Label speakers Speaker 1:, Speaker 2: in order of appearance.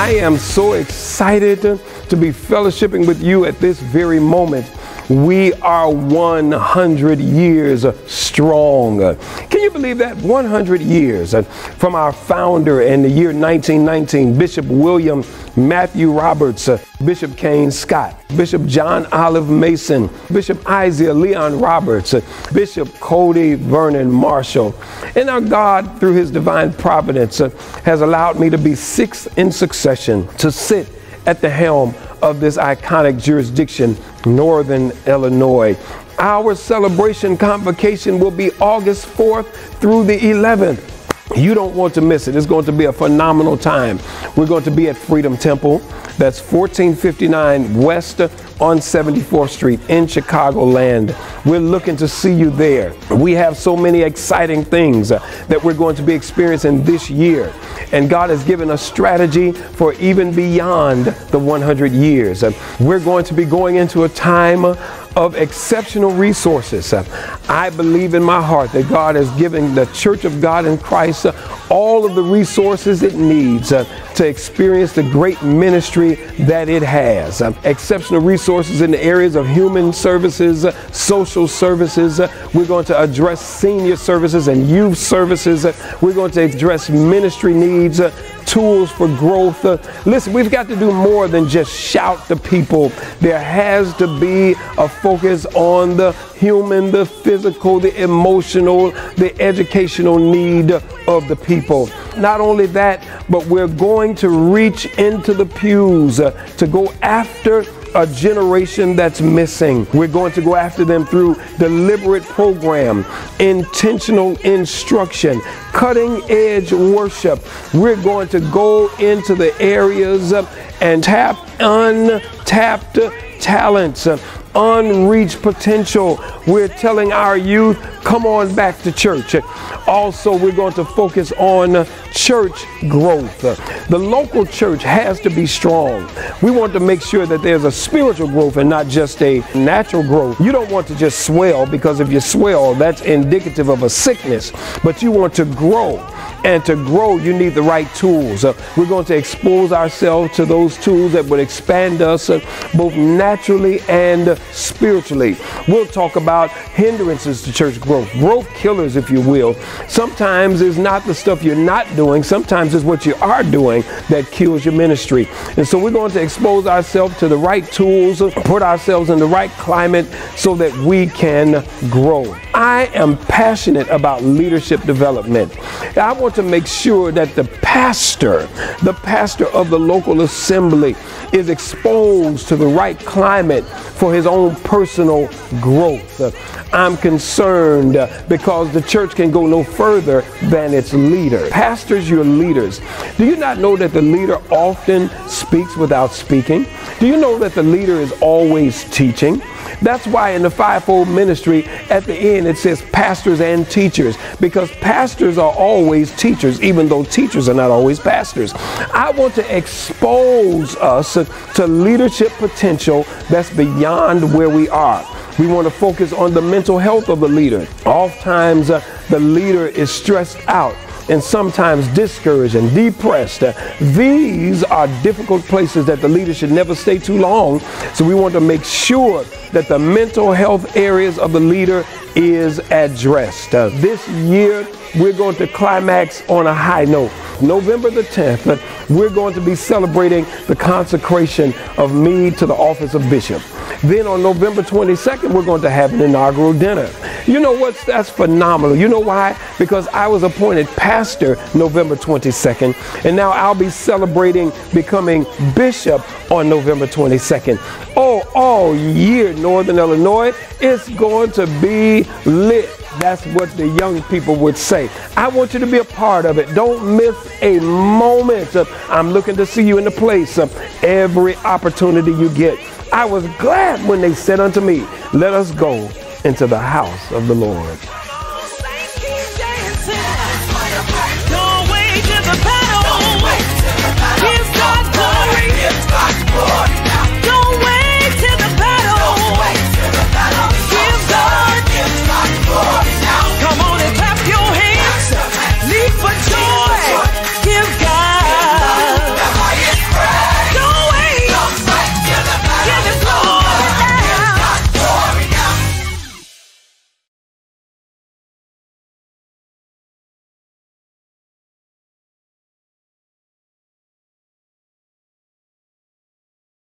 Speaker 1: I am so excited to be fellowshipping with you at this very moment. We are 100 years strong. Can you believe that? 100 years from our founder in the year 1919, Bishop William Matthew Roberts, Bishop Kane Scott, Bishop John Olive Mason, Bishop Isaiah Leon Roberts, Bishop Cody Vernon Marshall. And our God, through his divine providence, has allowed me to be sixth in succession to sit at the helm of this iconic jurisdiction, Northern Illinois. Our celebration convocation will be August 4th through the 11th. You don't want to miss it. It's going to be a phenomenal time. We're going to be at Freedom Temple. That's 1459 West on 74th Street in Chicagoland. We're looking to see you there. We have so many exciting things that we're going to be experiencing this year. And God has given us strategy for even beyond the 100 years. We're going to be going into a time of exceptional resources. I believe in my heart that God has given the Church of God in Christ all of the resources it needs to experience the great ministry that it has. Exceptional resources in the areas of human services, social services. We're going to address senior services and youth services. We're going to address ministry needs, tools for growth. Listen, we've got to do more than just shout to people. There has to be a focus on the human, the physical, the emotional, the educational need of the people. Not only that, but we're going to reach into the pews to go after a generation that's missing. We're going to go after them through deliberate program, intentional instruction, cutting edge worship. We're going to go into the areas and tap untapped talents, unreached potential. We're telling our youth, come on back to church. Also, we're going to focus on church growth. The local church has to be strong. We want to make sure that there's a spiritual growth and not just a natural growth. You don't want to just swell, because if you swell, that's indicative of a sickness. But you want to grow. And to grow, you need the right tools. We're going to expose ourselves to those tools that would expand us both naturally and spiritually. We'll talk about hindrances to church growth, growth killers, if you will. Sometimes it's not the stuff you're not doing. Sometimes it's what you are doing that kills your ministry. And so we're going to expose ourselves to the right tools, put ourselves in the right climate so that we can grow. I am passionate about leadership development. I want to make sure that the pastor of the local assembly is exposed to the right climate for his own personal growth. I'm concerned because the church can go no further than its leader. Pastors, you're leaders. Do you not know that the leader often speaks without speaking? Do you know that the leader is always teaching? That's why in the fivefold ministry, at the end, it says pastors and teachers, because pastors are always teachers, even though teachers are not always pastors. I want to expose us to leadership potential that's beyond where we are. We want to focus on the mental health of the leader. Oftentimes, the leader is stressed out and sometimes discouraged and depressed. These are difficult places that the leader should never stay too long. So we want to make sure that the mental health areas of the leader is addressed. This year, we're going to climax on a high note. November the 10th, we're going to be celebrating the consecration of me to the office of bishop. Then on November 22nd, we're going to have an inaugural dinner. You know what? That's phenomenal. You know why? Because I was appointed pastor November 22nd, and now I'll be celebrating becoming bishop on November 22nd. Oh, all year, Northern Illinois, it's going to be lit. That's what the young people would say. I want you to be a part of it. Don't miss a moment. I'm looking to see you in the place every opportunity you get. I was glad when they said unto me, let us go into the house of the Lord.